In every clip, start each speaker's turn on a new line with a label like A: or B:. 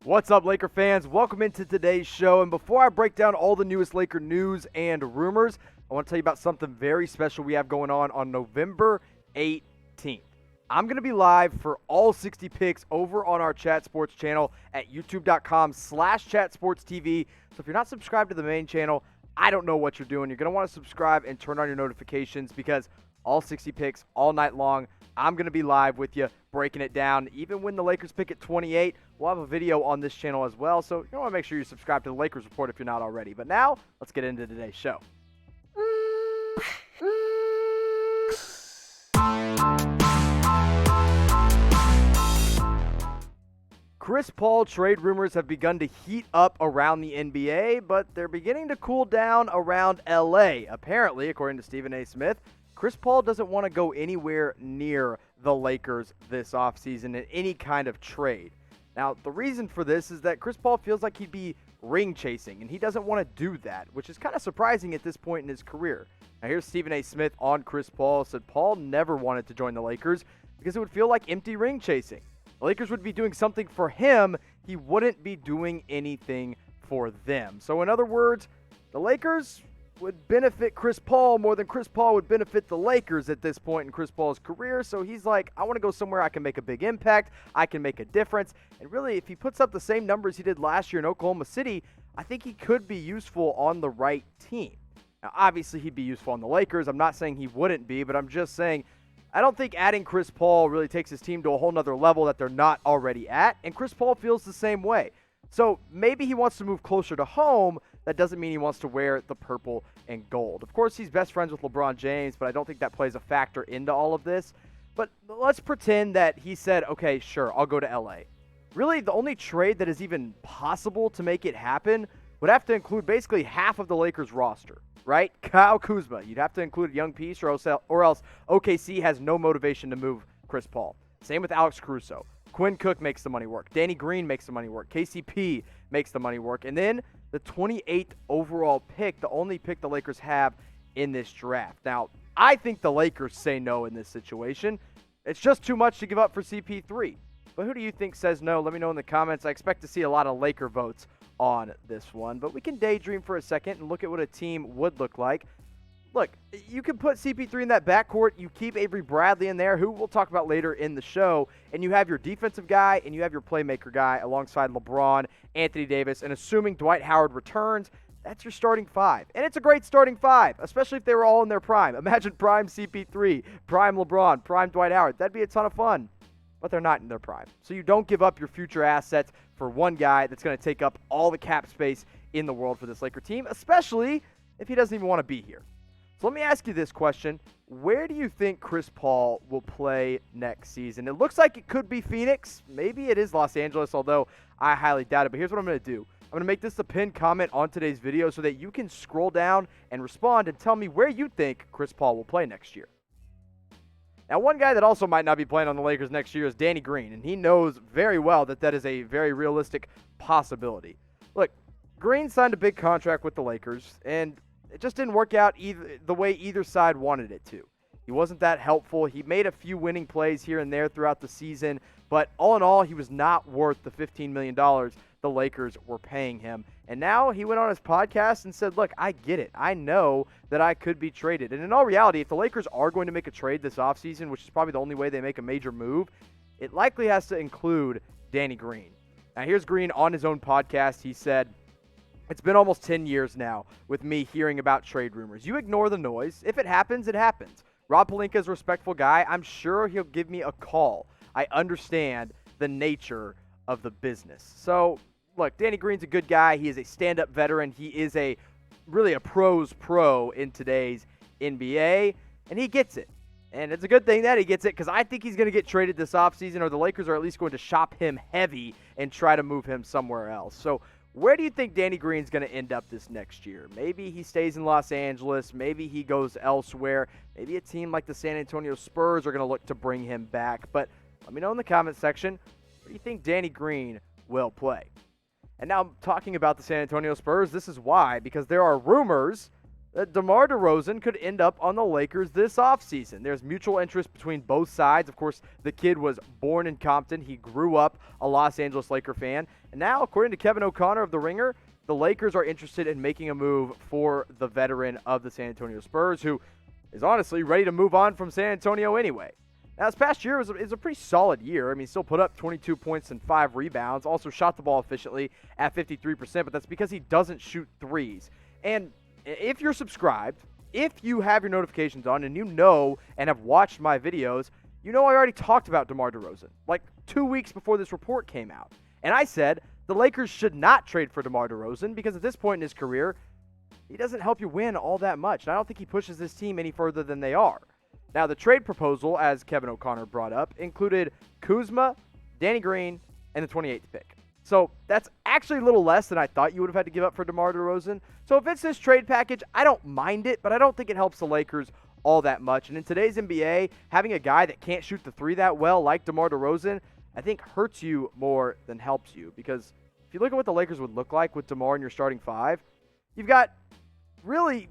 A: What's up, Laker fans? Welcome into today's show. And before I break down all the newest Laker news and rumors, I want to tell you about something very special we have going on November 18th. I'm going to be live for all 60 picks over on our Chat Sports channel at youtube.com/chatsportstv. So if you're not subscribed to the main channel, I don't know what you're doing. You're going to want to subscribe and turn on your notifications because all 60 picks all night long, I'm going to be live with you, breaking it down. Even when the Lakers pick at 28, we'll have a video on this channel as well. So you want to make sure you subscribe to the Lakers Report if you're not already. But now, let's get into today's show. Chris Paul trade rumors have begun to heat up around the NBA, but they're beginning to cool down around LA. Apparently, according to Stephen A. Smith, Chris Paul doesn't want to go anywhere near the Lakers this offseason in any kind of trade. Now, the reason for this is that Chris Paul feels like he'd be ring chasing, and he doesn't want to do that, which is kind of surprising at this point in his career. Now, here's Stephen A. Smith on Chris Paul. Said Paul never wanted to join the Lakers because it would feel like empty ring chasing. The Lakers would be doing something for him. He wouldn't be doing anything for them. So, in other words, the Lakers would benefit Chris Paul more than Chris Paul would benefit the Lakers at this point in Chris Paul's career. So he's like, I want to go somewhere I can make a big impact, I can make a difference. And really, if he puts up the same numbers he did last year in Oklahoma City, I think he could be useful on the right team. Now, obviously, he'd be useful on the Lakers. I'm not saying he wouldn't be, but I'm just saying I don't think adding Chris Paul really takes his team to a whole nother level that they're not already at. And Chris Paul feels the same way. So maybe he wants to move closer to home. That doesn't mean he wants to wear the purple and gold. Of course, he's best friends with LeBron James, but I don't think that plays a factor into all of this. But let's pretend that he said, okay, sure, I'll go to LA. Really, the only trade that is even possible to make it happen would have to include basically half of the Lakers roster, right? Kyle Kuzma. You'd have to include a young piece or else OKC has no motivation to move Chris Paul. Same with Alex Caruso. Quinn Cook makes the money work. Danny Green makes the money work. KCP makes the money work. And then the 28th overall pick, the only pick the Lakers have in this draft. Now, I think the Lakers say no in this situation. It's just too much to give up for CP3. But who do you think says no? Let me know in the comments. I expect to see a lot of Laker votes on this one. But we can daydream for a second and look at what a team would look like. Look, you can put CP3 in that backcourt. You keep Avery Bradley in there, who we'll talk about later in the show. And you have your defensive guy and you have your playmaker guy alongside LeBron, Anthony Davis. And assuming Dwight Howard returns, that's your starting five. And it's a great starting five, especially if they were all in their prime. Imagine prime CP3, prime LeBron, prime Dwight Howard. That'd be a ton of fun. But they're not in their prime. So you don't give up your future assets for one guy that's going to take up all the cap space in the world for this Laker team, especially if he doesn't even want to be here. So let me ask you this question. Where do you think Chris Paul will play next season? It looks like it could be Phoenix. Maybe it is Los Angeles, although I highly doubt it. But here's what I'm going to do. I'm going to make this a pinned comment on today's video so that you can scroll down and respond and tell me where you think Chris Paul will play next year. Now, one guy that also might not be playing on the Lakers next year is Danny Green, and he knows very well that that is a very realistic possibility. Look, Green signed a big contract with the Lakers, and it just didn't work out the way either side wanted it to. He wasn't that helpful. He made a few winning plays here and there throughout the season, but all in all, he was not worth the $15 million the Lakers were paying him. And now he went on his podcast and said, look, I get it. I know that I could be traded. And in all reality, if the Lakers are going to make a trade this offseason, which is probably the only way they make a major move, it likely has to include Danny Green. Now, here's Green on his own podcast. He said, it's been almost 10 years now with me hearing about trade rumors. You ignore the noise. If it happens, it happens. Rob Pelinka's a respectful guy. I'm sure he'll give me a call. I understand the nature of the business. So, look, Danny Green's a good guy. He is a stand-up veteran. He is really a pro's pro in today's NBA, and he gets it. And it's a good thing that he gets it because I think he's going to get traded this offseason, or the Lakers are at least going to shop him heavy and try to move him somewhere else. So, where do you think Danny Green's going to end up this next year? Maybe he stays in Los Angeles. Maybe he goes elsewhere. Maybe a team like the San Antonio Spurs are going to look to bring him back. But let me know in the comment section, where do you think Danny Green will play? And now talking about the San Antonio Spurs, this is why, because there are rumors that DeMar DeRozan could end up on the Lakers this offseason. There's mutual interest between both sides. Of course, the kid was born in Compton. He grew up a Los Angeles Laker fan. And now, according to Kevin O'Connor of The Ringer, the Lakers are interested in making a move for the veteran of the San Antonio Spurs, who is honestly ready to move on from San Antonio anyway. Now, this past year was a pretty solid year. I mean, he still put up 22 points and 5 rebounds, also shot the ball efficiently at 53%, but that's because he doesn't shoot threes. And if you're subscribed, if you have your notifications on, and you know and have watched my videos, you know I already talked about DeMar DeRozan like 2 weeks before this report came out. And I said the Lakers should not trade for DeMar DeRozan because at this point in his career, he doesn't help you win all that much. And I don't think he pushes this team any further than they are. Now, the trade proposal, as Kevin O'Connor brought up, included Kuzma, Danny Green, and the 28th pick. So that's actually a little less than I thought you would have had to give up for DeMar DeRozan. So if it's this trade package, I don't mind it, but I don't think it helps the Lakers all that much. And in today's NBA, having a guy that can't shoot the three that well like DeMar DeRozan, I think hurts you more than helps you. Because if you look at what the Lakers would look like with DeMar in your starting five, you've got really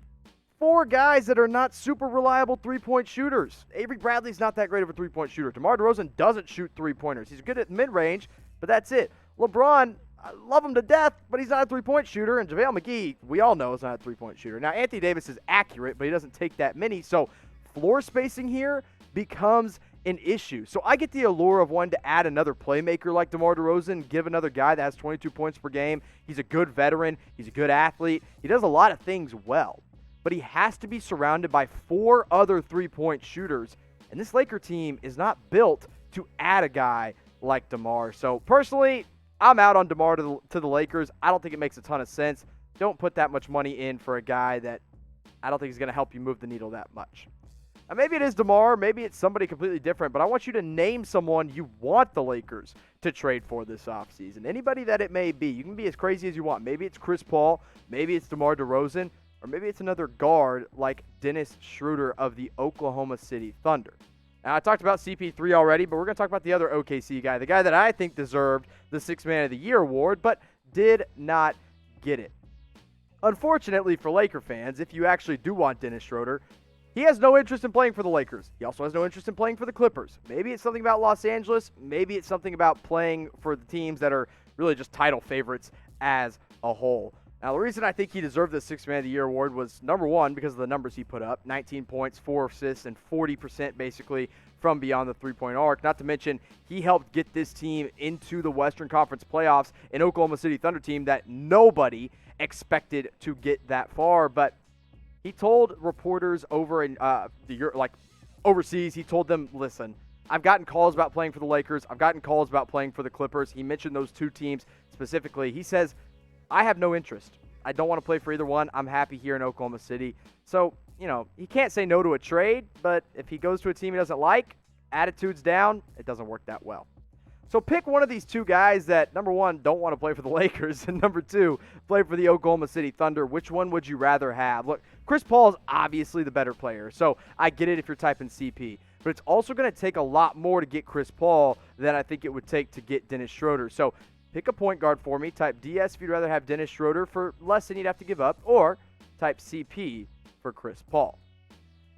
A: 4 guys that are not super reliable three-point shooters. Avery Bradley's not that great of a three-point shooter. DeMar DeRozan doesn't shoot three-pointers. He's good at mid-range, but that's it. LeBron, I love him to death, but he's not a three-point shooter. And JaVale McGee, we all know, is not a three-point shooter. Now, Anthony Davis is accurate, but he doesn't take that many. So floor spacing here becomes an issue. So I get the allure of wanting to add another playmaker like DeMar DeRozan, give another guy that has 22 points per game. He's a good veteran. He's a good athlete. He does a lot of things well. But he has to be surrounded by 4 other three-point shooters. And this Laker team is not built to add a guy like DeMar. So personally, I'm out on DeMar to the Lakers. I don't think it makes a ton of sense. Don't put that much money in for a guy that I don't think is going to help you move the needle that much. Now, maybe it is DeMar. Maybe it's somebody completely different. But I want you to name someone you want the Lakers to trade for this offseason. Anybody that it may be. You can be as crazy as you want. Maybe it's Chris Paul. Maybe it's DeMar DeRozan. Or maybe it's another guard like Dennis Schroder of the Oklahoma City Thunder. Now, I talked about CP3 already, but we're going to talk about the other OKC guy, the guy that I think deserved the Sixth Man of the Year award, but did not get it. Unfortunately for Laker fans, if you actually do want Dennis Schroder, he has no interest in playing for the Lakers. He also has no interest in playing for the Clippers. Maybe it's something about Los Angeles. Maybe it's something about playing for the teams that are really just title favorites as a whole. Now, the reason I think he deserved the Sixth Man of the Year award was, number one, because of the numbers he put up. 19 points, 4 assists, and 40% basically from beyond the three-point arc. Not to mention, he helped get this team into the Western Conference playoffs, an Oklahoma City Thunder team that nobody expected to get that far. But he told reporters over in overseas, he told them, listen, I've gotten calls about playing for the Lakers. I've gotten calls about playing for the Clippers. He mentioned those 2 teams specifically. He says, I have no interest. I don't want to play for either one. I'm happy here in Oklahoma City. So, he can't say no to a trade, but if he goes to a team he doesn't like, attitude's down, it doesn't work that well. So pick one of these 2 guys that, number one, don't want to play for the Lakers, and number 2, play for the Oklahoma City Thunder. Which one would you rather have? Look, Chris Paul is obviously the better player, so I get it if you're typing CP. But it's also going to take a lot more to get Chris Paul than I think it would take to get Dennis Schroder. So pick a point guard for me. Type DS if you'd rather have Dennis Schroder for less than you'd have to give up, or type CP for Chris Paul.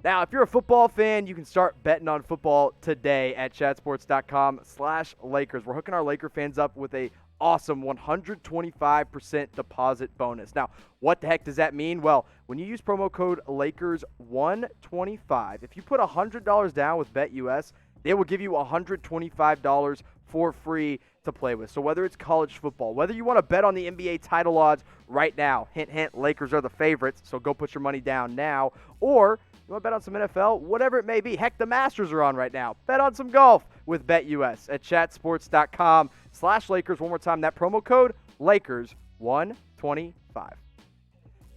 A: Now, if you're a football fan, you can start betting on football today at chatsports.com/Lakers. We're hooking our Laker fans up with a awesome 125% deposit bonus. Now, what the heck does that mean? Well, when you use promo code LAKERS125, if you put $100 down with BetUS, they will give you $125 for free to play with. So whether it's college football, whether you want to bet on the NBA title odds right now, hint, hint, Lakers are the favorites, so go put your money down now, or you want to bet on some NFL, whatever it may be. Heck, the Masters are on right now. Bet on some golf with BetUS at chatsports.com/Lakers. One more time, that promo code, LAKERS125.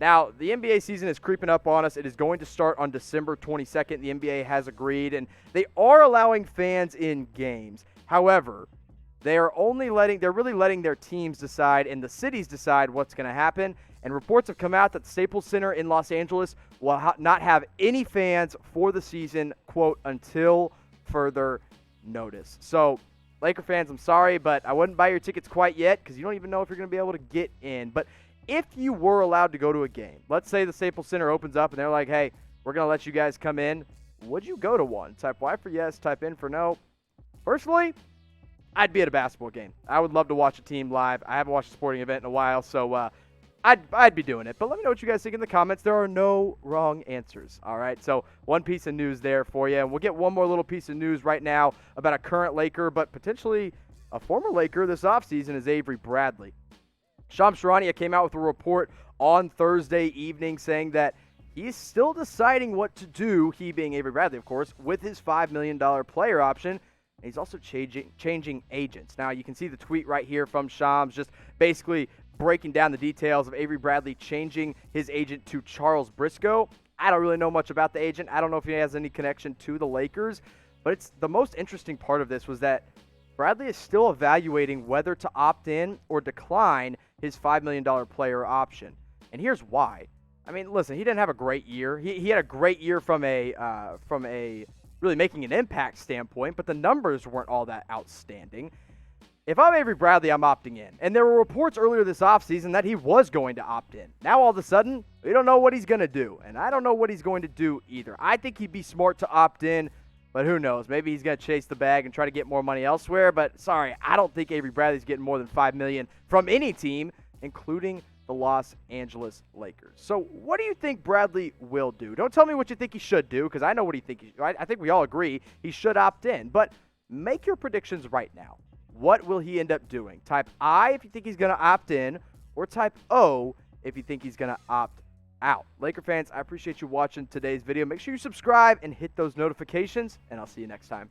A: Now, the NBA season is creeping up on us. It is going to start on December 22nd. The NBA has agreed, and they are allowing fans in games. However, they're really letting their teams decide and the cities decide what's going to happen. And reports have come out that the Staples Center in Los Angeles will not have any fans for the season, quote, until further notice. So, Laker fans, I'm sorry, but I wouldn't buy your tickets quite yet because you don't even know if you're going to be able to get in. But if you were allowed to go to a game, let's say the Staples Center opens up and they're like, hey, we're going to let you guys come in, would you go to one? Type Y for yes, type N for no. Personally, I'd be at a basketball game. I would love to watch a team live. I haven't watched a sporting event in a while, so I'd be doing it. But let me know what you guys think in the comments. There are no wrong answers, all right? So one piece of news there for you. And we'll get one more little piece of news right now about a current Laker, but potentially a former Laker this offseason is Avery Bradley. Shams Charania came out with a report on Thursday evening saying that he's still deciding what to do, he being Avery Bradley, of course, with his $5 million player option. And he's also changing agents. Now, you can see the tweet right here from Shams, just basically breaking down the details of Avery Bradley changing his agent to Charles Briscoe. I don't really know much about the agent. I don't know if he has any connection to the Lakers. But it's the most interesting part of this was that Bradley is still evaluating whether to opt in or decline his $5 million player option. And here's why. I mean, listen, he didn't have a great year. He had a great year from a really making an impact standpoint, but the numbers weren't all that outstanding. If I'm Avery Bradley, I'm opting in. And there were reports earlier this offseason that he was going to opt in. Now, all of a sudden, we don't know what he's going to do. And I don't know what he's going to do either. I think he'd be smart to opt in, but who knows? Maybe he's going to chase the bag and try to get more money elsewhere. But sorry, I don't think Avery Bradley's getting more than $5 million from any team, including the Los Angeles Lakers. So what do you think Bradley will do? Don't tell me what you think he should do, because I know what he thinks. I think we all agree he should opt in. But make your predictions right now. What will he end up doing? Type I if you think he's going to opt in, or type O if you think he's going to opt out. Laker fans, I appreciate you watching today's video. Make sure you subscribe and hit those notifications, and I'll see you next time.